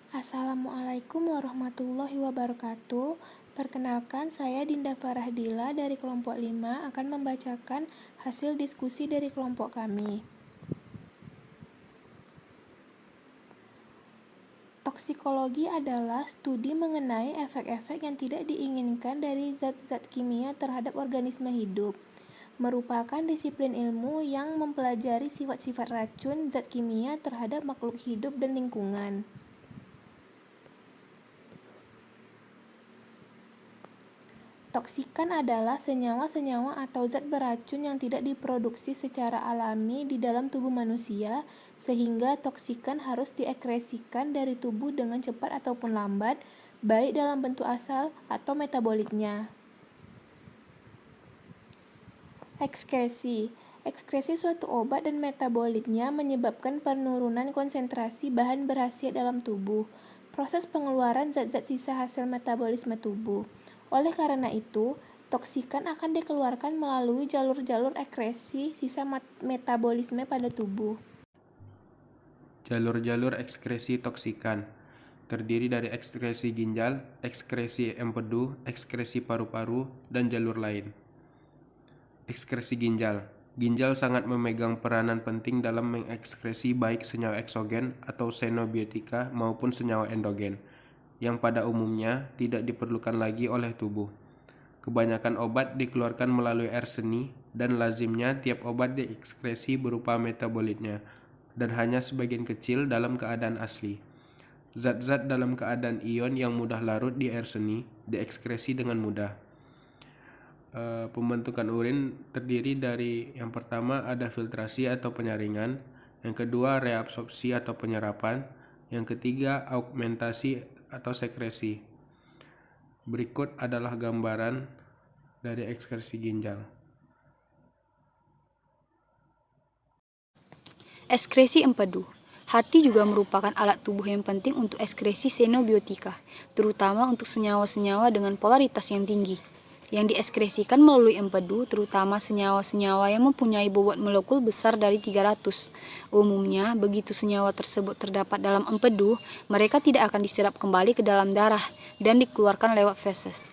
Assalamualaikum warahmatullahi wabarakatuh. Perkenalkan, saya Dinda Farahdila dari kelompok 5 akan membacakan hasil diskusi dari kelompok kami. Toksikologi adalah studi mengenai efek-efek yang tidak diinginkan dari zat-zat kimia terhadap organisme hidup. Merupakan disiplin ilmu yang mempelajari sifat-sifat racun zat kimia terhadap makhluk hidup dan lingkungan. Toksikan adalah senyawa-senyawa atau zat beracun yang tidak diproduksi secara alami di dalam tubuh manusia, sehingga toksikan harus diekskresikan dari tubuh dengan cepat ataupun lambat, baik dalam bentuk asal atau metaboliknya. Ekskresi suatu obat dan metaboliknya menyebabkan penurunan konsentrasi bahan berkhasiat dalam tubuh, proses pengeluaran zat-zat sisa hasil metabolisme tubuh. Oleh karena itu, toksikan akan dikeluarkan melalui jalur-jalur ekskresi sisa metabolisme pada tubuh. Jalur-jalur ekskresi toksikan terdiri dari ekskresi ginjal, ekskresi empedu, ekskresi paru-paru, dan jalur lain. Ekskresi ginjal. Ginjal sangat memegang peranan penting dalam mengekskresi baik senyawa eksogen atau xenobiotika maupun senyawa endogen, yang pada umumnya tidak diperlukan lagi oleh tubuh. Kebanyakan obat dikeluarkan melalui air seni, dan lazimnya tiap obat diekskresi berupa metabolitnya, dan hanya sebagian kecil dalam keadaan asli. Zat-zat dalam keadaan ion yang mudah larut di air seni diekskresi dengan mudah. Pembentukan urin terdiri dari yang pertama ada filtrasi atau penyaringan, yang kedua reabsorpsi atau penyerapan, yang ketiga augmentasi atau sekresi. Berikut adalah gambaran dari ekskresi ginjal. Ekskresi empedu. Hati juga merupakan alat tubuh yang penting untuk ekskresi xenobiotika, terutama untuk senyawa-senyawa dengan polaritas yang tinggi, yang diekskresikan melalui empedu, terutama senyawa-senyawa yang mempunyai bobot molekul besar dari 300. Umumnya, begitu senyawa tersebut terdapat dalam empedu, mereka tidak akan diserap kembali ke dalam darah dan dikeluarkan lewat feses.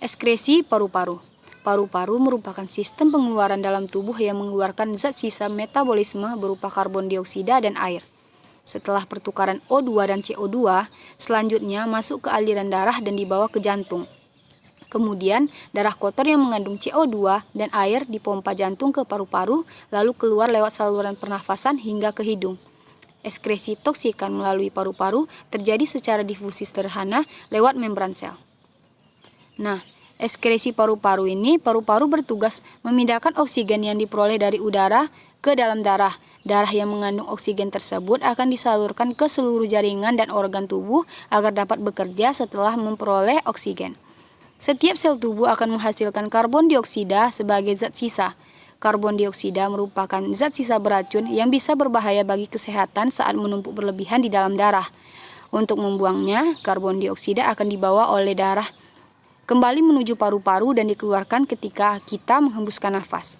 Ekskresi paru-paru. Paru-paru merupakan sistem pengeluaran dalam tubuh yang mengeluarkan zat sisa metabolisme berupa karbon dioksida dan air. Setelah pertukaran O2 dan CO2, selanjutnya masuk ke aliran darah dan dibawa ke jantung. Kemudian, darah kotor yang mengandung CO2 dan air dipompa jantung ke paru-paru, lalu keluar lewat saluran pernafasan hingga ke hidung. Ekskresi toksikan melalui paru-paru terjadi secara difusi sederhana lewat membran sel. Nah, ekskresi paru-paru ini, paru-paru bertugas memindahkan oksigen yang diperoleh dari udara ke dalam darah. Darah yang mengandung oksigen tersebut akan disalurkan ke seluruh jaringan dan organ tubuh agar dapat bekerja setelah memperoleh oksigen. Setiap sel tubuh akan menghasilkan karbon dioksida sebagai zat sisa. Karbon dioksida merupakan zat sisa beracun yang bisa berbahaya bagi kesehatan saat menumpuk berlebihan di dalam darah. Untuk membuangnya, karbon dioksida akan dibawa oleh darah kembali menuju paru-paru dan dikeluarkan ketika kita menghembuskan nafas.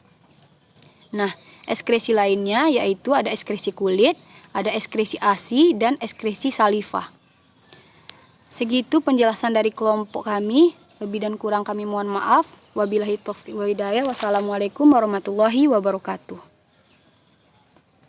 Nah, ekskresi lainnya yaitu ada ekskresi kulit, ada ekskresi ASI, dan ekskresi saliva. Segitu penjelasan dari kelompok kami. Lebih dan kurang kami mohon maaf. Wabillahi taufiq wal hidayah. Wassalamualaikum warahmatullahi wabarakatuh.